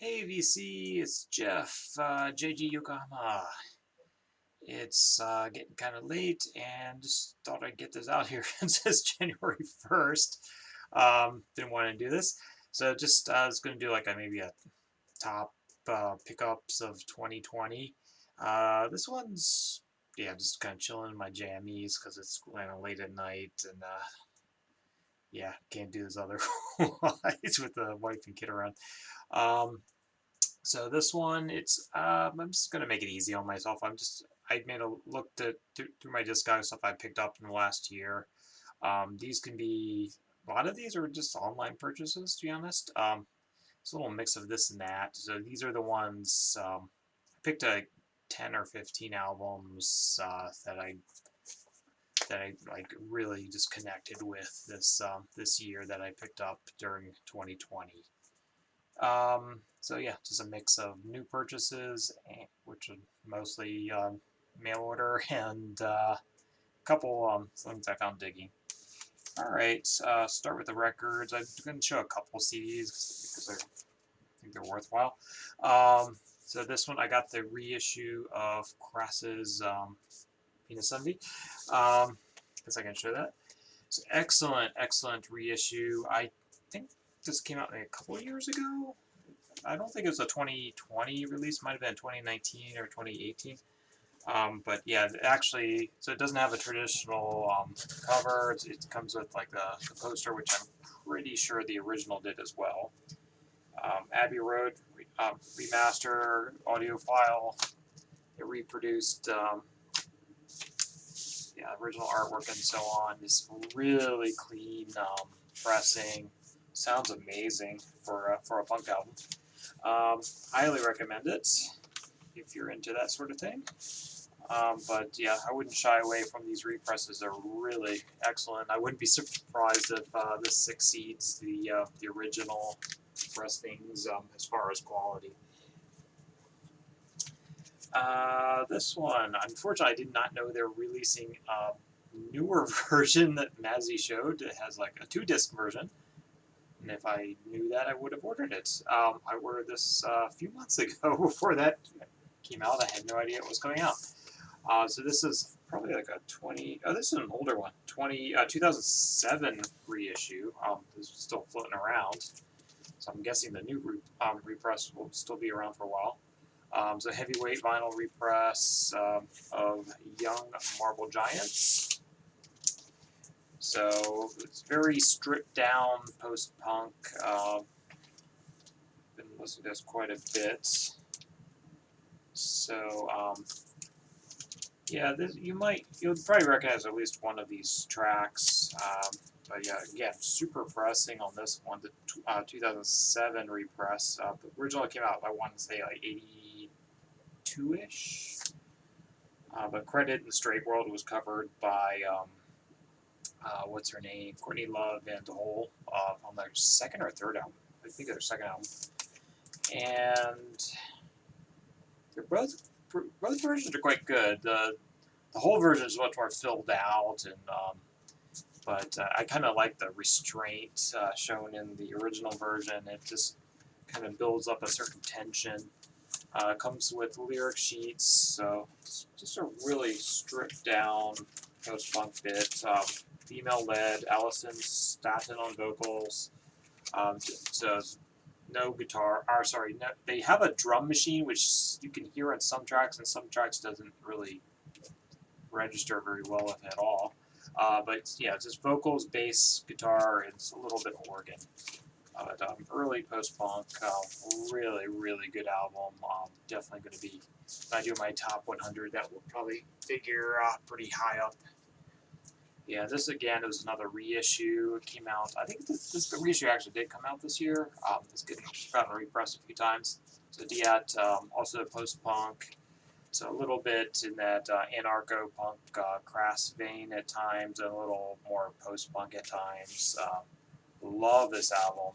Hey VC, it's Jeff, JG Yokohama. It's getting kind of late and just thought I'd get this out here since it's January 1st. Didn't want to do this. So just I was going to do like maybe a top pickups of 2020. This one's, yeah, just kind of chilling in my jammies because it's kind of late at night and yeah, can't do this otherwise with the wife and kid around. Um, So this one, I'm just gonna make it easy on myself. I made a looked at through my discog stuff I picked up in the last year. These can be a lot of these are just online purchases, to be honest. It's a little mix of this and that. So these are the ones I picked a 10 or 15 albums that I like really just connected with this year that I picked up during 2020. So yeah, just a mix of new purchases, which are mostly mail order, and a couple things I found digging. All right, start with the records. I'm going to show a couple CDs because I think they're worthwhile. Um, so this one, I got the reissue of Crass's Penis Envy. Guess I can show that. It's excellent, excellent reissue. I think this came out like a couple years ago. I don't think it was a 2020 release. Might have been 2019 or 2018. But yeah, actually, so it doesn't have a traditional cover. It comes with like the poster, which I'm pretty sure the original did as well. Abbey Road remaster audio file. It reproduced yeah, original artwork and so on. This really clean pressing. Sounds amazing for a punk album. Highly recommend it if you're into that sort of thing. But yeah, I wouldn't shy away from these represses. They're really excellent. I wouldn't be surprised if this succeeds the original pressings as far as quality. This one, unfortunately, I did not know they're releasing a newer version that Mazzy showed. It has like a 2-disc version. And if I knew that, I would have ordered it. I ordered this a few months ago before that came out. I had no idea it was coming out. So this is probably like a 20. Oh, this is an older one. 2007 reissue. This is still floating around. So I'm guessing the new repress will still be around for a while. So heavyweight vinyl repress of Young Marble Giants. So it's very stripped down post punk. Been listening to this quite a bit. So yeah, you'll probably recognize at least one of these tracks. But yeah, again, super pressing on this one, the 2007 repress. The original came out, I want to say like 82-ish. But Credit in the Straight World was covered by what's her name, Courtney Love and Hole on their second or third album. I think their second album, and they're both versions are quite good. The whole version is much more filled out, and but I kind of like the restraint shown in the original version. It just kind of builds up a certain tension. Comes with lyric sheets, so it's just a really stripped down post punk bit. Female led, Allison Staten on vocals. So no guitar. Or sorry, no, they have a drum machine which you can hear on some tracks, and some tracks doesn't really register very well, if at all. But yeah, it's just vocals, bass, guitar, and a little bit of organ. But early post-punk, really, really good album. Definitely going to be, when I do my top 100, that will probably figure pretty high up. Yeah, this again was another reissue. It came out, I think this reissue actually did come out this year. It's getting gotten repressed a few times. So Diat, also post-punk. So a little bit in that anarcho-punk, crass vein at times, and a little more post-punk at times. Love this album.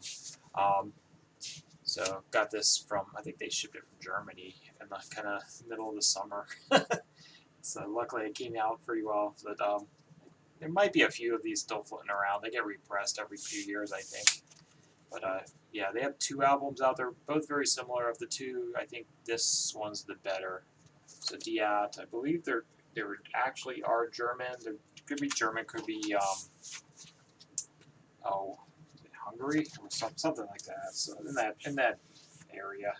Um, so got this from, I think they shipped it from Germany in the kind of middle of the summer. So luckily it came out pretty well. But there might be a few of these still floating around. They get repressed every few years, I think. But yeah, they have 2 albums out there, both very similar. Of the 2, I think this one's the better. So Diat, I believe they actually are German. They could be German, could be oh, Hungary or something like that. So in that area.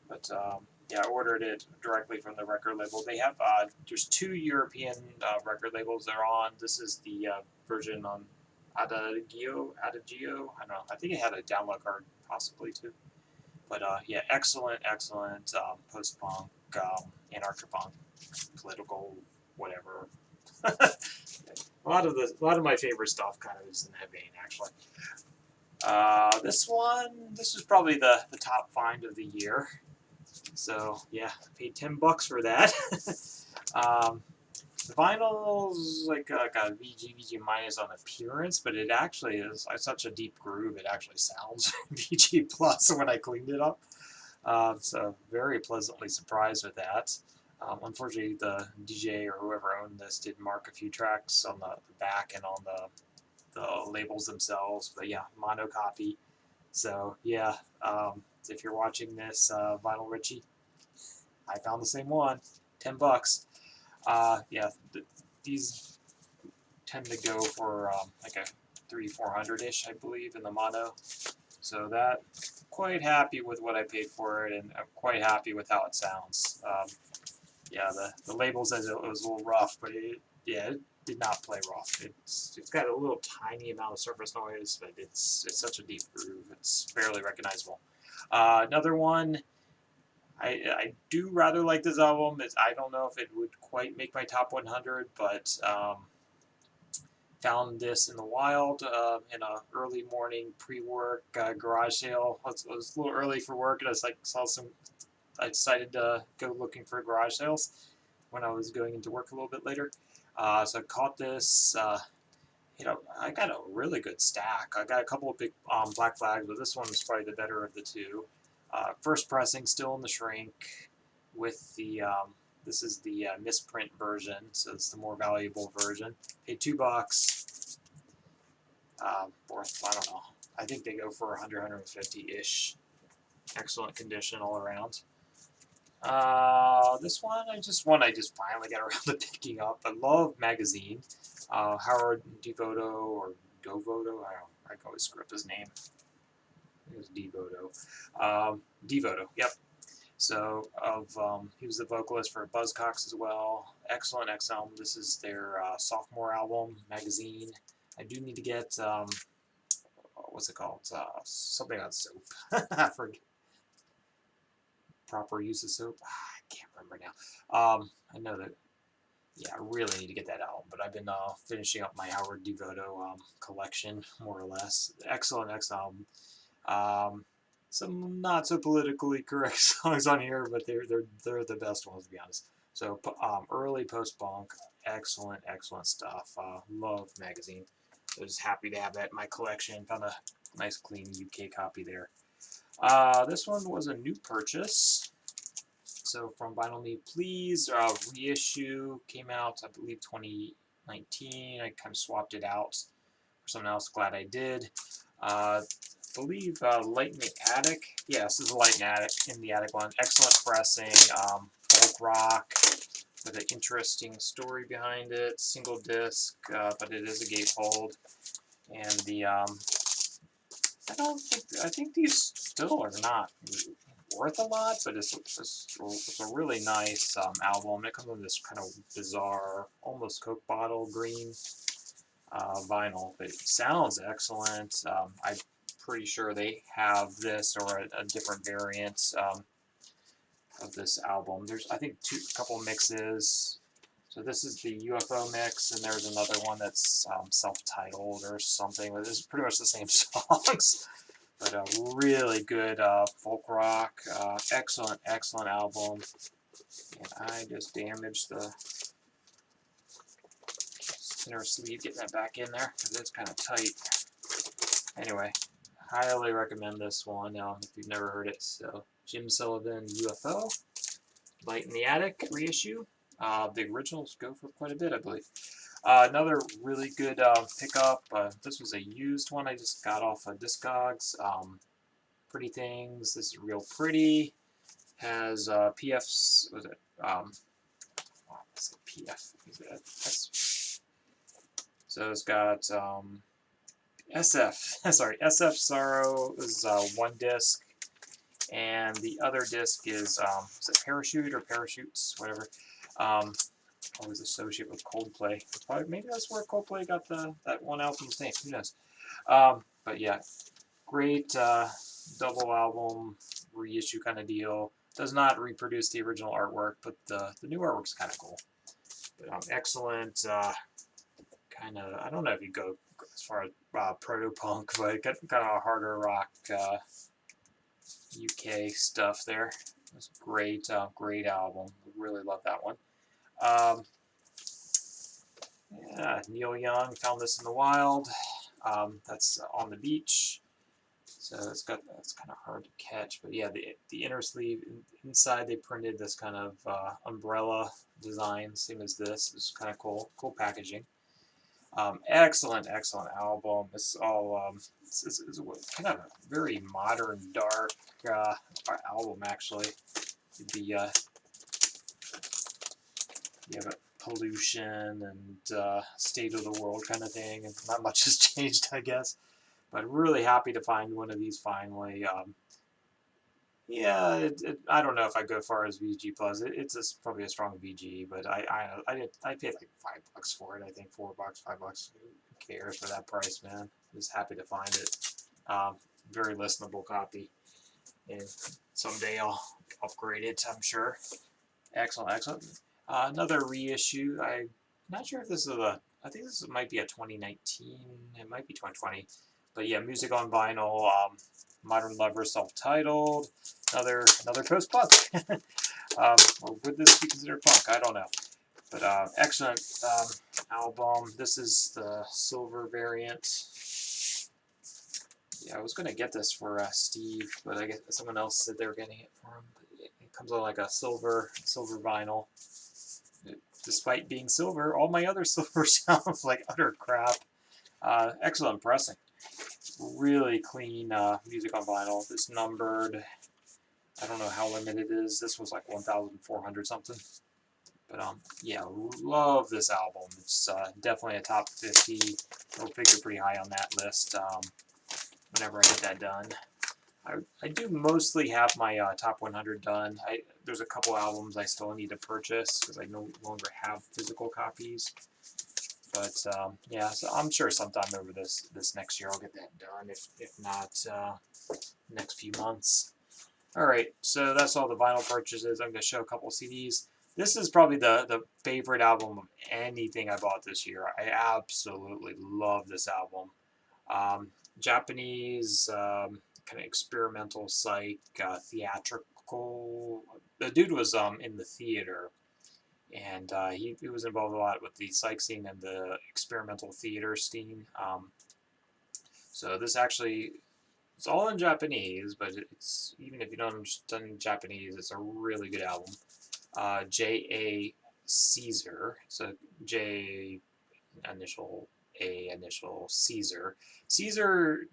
But yeah, I ordered it directly from the record label. They have there's 2 European record labels they're on. This is the version on Adagio. I don't know. I think it had a download card possibly too. But yeah, excellent post-punk, anarcho-punk, political, whatever. A lot of my favorite stuff kind of is in that vein, actually. This was probably the top find of the year. So yeah, I paid $10 for that. The vinyl's like a VG minus on appearance, but it actually is such a deep groove. It actually sounds VG plus when I cleaned it up. So very pleasantly surprised with that. Unfortunately, the DJ or whoever owned this did mark a few tracks on the back and on the labels themselves. But yeah, mono copy. So yeah, if you're watching this, Vinyl Richie, I found the same one, $10. Yeah, these tend to go for like a 300-400-ish, I believe, in the mono. So that, quite happy with what I paid for it, and I'm quite happy with how it sounds. Yeah, the label says it was a little rough, but it did not play rough. It's got a little tiny amount of surface noise, but it's such a deep groove. It's barely recognizable. Another one, I do rather like this album. I don't know if it would quite make my top 100, but found this in the wild in a early morning pre-work garage sale. It was a little early for work, and I decided to go looking for garage sales when I was going into work a little bit later. So I caught this. I got a really good stack. I got a couple of big Black Flags, but this one was probably the better of the 2. First pressing, still in the shrink, with the this is the misprint version, so it's the more valuable version. Paid $2. Or I don't know. I think they go for 100, 150-ish. Excellent condition all around. This one I just finally got around to picking up. I love magazine. Howard Devoto or Dovoto. I can always screw up his name. It was Devoto. Devoto. Yep. So he was the vocalist for Buzzcocks as well. Excellent album. This is their sophomore album, Magazine. I do need to get what's it called? Something on soap. I forget. Proper use of soap. I can't remember now. I know that. Yeah, I really need to get that album, but I've been finishing up my Howard Devoto collection, more or less. Excellent album. Some not so politically correct songs on here, but they're the best ones, to be honest. So early post-punk, excellent stuff. Love magazine. So just happy to have that in my collection. Found a nice clean UK copy there. This one was a new purchase. So from Vinyl Me Please, reissue came out, I believe, 2019. I kind of swapped it out for something else. Glad I did. I believe Light in the Attic. Yeah, this is a Light in the Attic one. Excellent pressing, folk rock with an interesting story behind it. Single disc, but it is a gatefold. And the I think these still are not worth a lot, but it's a really nice album. It comes with this kind of bizarre, almost Coke bottle green vinyl. But it sounds excellent. I'm pretty sure they have this or a different variant of this album. There's, I think, a couple mixes. So this is the UFO mix, and there's another one that's self-titled or something. But it's pretty much the same songs. But a really good folk rock, excellent album. And I just damaged the center sleeve, getting that back in there because it's kind of tight. Anyway, highly recommend this one if you've never heard it. So Jim Sullivan UFO, Light in the Attic reissue. The originals go for quite a bit, I believe. Another really good pickup. This was a used one I just got off of Discogs. Pretty Things. This is real pretty. Has PFs. Was it? What's it PF? Is it S? So it's got SF. Sorry, SF Sorrow is one disc, and the other disc is it Parachute or Parachutes, whatever. Always associated with Coldplay. Probably, maybe that's where Coldplay got that one album's name. Who knows? But yeah, great double album reissue kind of deal. Does not reproduce the original artwork, but the new artwork's kind of cool. But, excellent kind of, I don't know if you go as far as proto-punk, but kind of harder rock UK stuff there. It's a great album. Really love that one. Yeah, Neil Young, Found This in the Wild. That's On the Beach. So that's kind of hard to catch, but yeah, the inner sleeve inside they printed this kind of umbrella design, same as this. It's kind of cool packaging. Excellent album. It's all it's kind of a very modern, dark album actually. The you have pollution and state of the world kind of thing, and not much has changed, I guess. But really happy to find one of these finally. Yeah, I don't know if I go as far as VG Plus. It's probably a strong VG, but I paid like $5 for it. I think $4, $5. Who cares for that price, man? Just happy to find it. Very listenable copy, and someday I'll upgrade it, I'm sure. Excellent. Another reissue. I'm not sure if this is I think this might be a 2019. It might be 2020. But yeah, music on vinyl. Modern Lover, self-titled. Another post-punk. Or would this be considered punk? I don't know. But excellent album. This is the silver variant. Yeah, I was gonna get this for Steve, but I guess someone else said they were getting it for him. It comes on like a silver vinyl. Despite being silver, all my other silver sounds like utter crap. Excellent pressing. Really clean music on vinyl. This numbered. I don't know how limited it is. This was like 1,400 something. But yeah, love this album. It's definitely a top 50. It'll figure pretty high on that list whenever I get that done. I do mostly have my top 100 done. There's a couple albums I still need to purchase because I no longer have physical copies. But yeah, so I'm sure sometime over this next year I'll get that done. If not next few months. All right, so that's all the vinyl purchases. I'm going to show a couple CDs. This is probably the favorite album of anything I bought this year. I absolutely love this album. Japanese kind of experimental psych, theatrical. The dude was in the theater, and he was involved a lot with the psych scene and the experimental theater scene. So this actually, it's all in Japanese, but it's even if you don't understand Japanese, it's a really good album. J.A. Caesar, so J initial A initial Caesar. Caesar,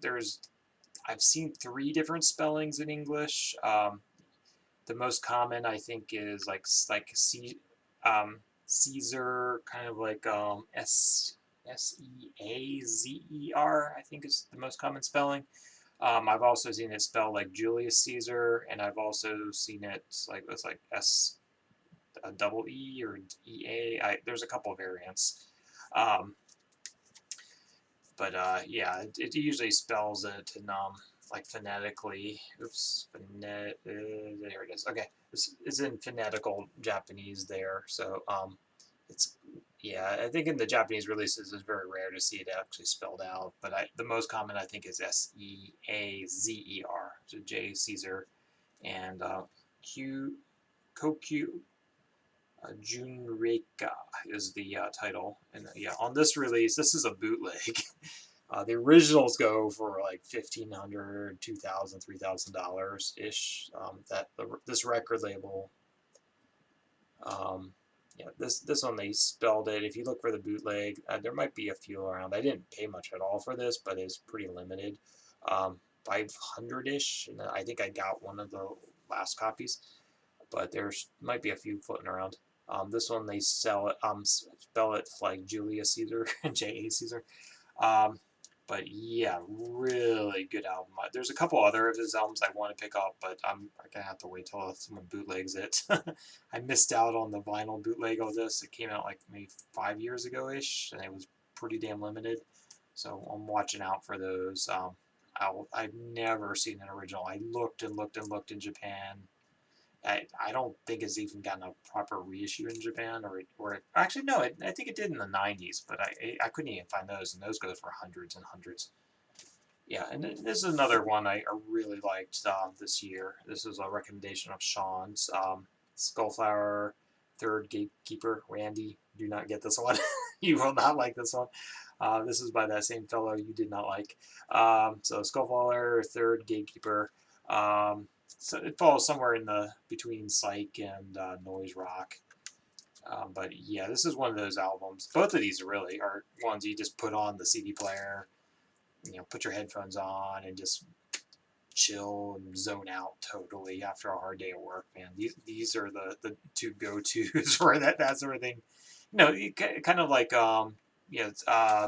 I've seen 3 different spellings in English. The most common I think is like Caesar, kind of like Seazer. I think is the most common spelling. I've also seen it spelled like Julius Caesar, and I've also seen it like it's like S double E or EA. There's a couple of variants. But yeah, it usually spells it in like phonetically. Oops, there it is. Okay, it's in phonetical Japanese there. So it's yeah, I think in the Japanese releases it's very rare to see it actually spelled out. But the most common I think is Seazer, so J Caesar, and Kokyu Junreika is the title. And yeah, on this release, this is a bootleg. The originals go for like $1,500, $2,000, $3,000 ish. This record label Yeah, this one they spelled it. If you look for the bootleg, there might be a few around. I didn't pay much at all for this, but it's pretty limited. 500-ish, and I think I got one of the last copies, but there's might be a few floating around. This one they sell it, spell it like Julius Caesar, J.A. Caesar. Um, but yeah, really good album. There's a couple other of his albums I want to pick up, but I'm gonna have to wait till someone bootlegs it. I missed out on the vinyl bootleg of this. It came out like maybe 5 years ago ish, and it was pretty damn limited. So I'm watching out for those. I've never seen an original. I looked and looked and looked in Japan. I don't think it's even gotten a proper reissue in Japan, or actually no, I think it did in the 90s, but I couldn't even find those, and those go for hundreds and hundreds. Yeah, and this is another one I really liked this year. This is a recommendation of Sean's. Skullflower, Third Gatekeeper, Randy. Do not get this one. You will not like this one. This is by that same fellow you did not like. So Skullflower, Third Gatekeeper. So it falls somewhere in the between psych and noise rock. But yeah, this is one of those albums. Both of these really are ones you just put on the CD player, put your headphones on and just chill and zone out totally after a hard day of work, man. These are the two go-tos for that sort of thing. Kind of like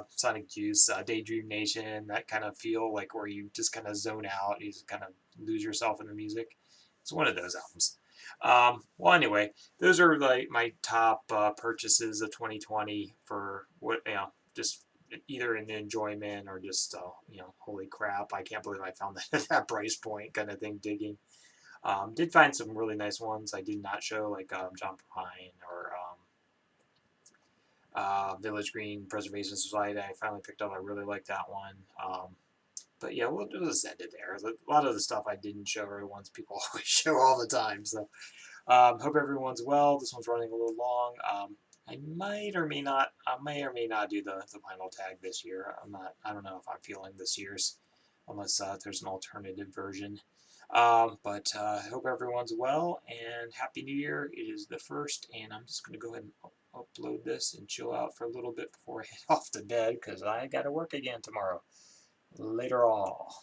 Sonic Juice, Daydream Nation, that kind of feel like where you just kind of zone out, you just kind of lose yourself in the music. It's one of those albums. Well, anyway, those are like my top purchases of 2020 for what just either in enjoyment or just holy crap, I can't believe I found that at that price point kind of thing. Digging. Did find some really nice ones I did not show, like John Prine or Village Green Preservation Society. I finally picked up. I really like that one. But yeah, we'll just end it there. A lot of the stuff I didn't show are the ones people always show all the time. So hope everyone's well. This one's running a little long. I may or may not do the vinyl tag this year. I don't know if I'm feeling this year's, unless there's an alternative version. But I hope everyone's well and Happy New Year. It is the first, and I'm just going to go ahead and upload this and chill out for a little bit before I head off to bed because I got to work again tomorrow. Later all.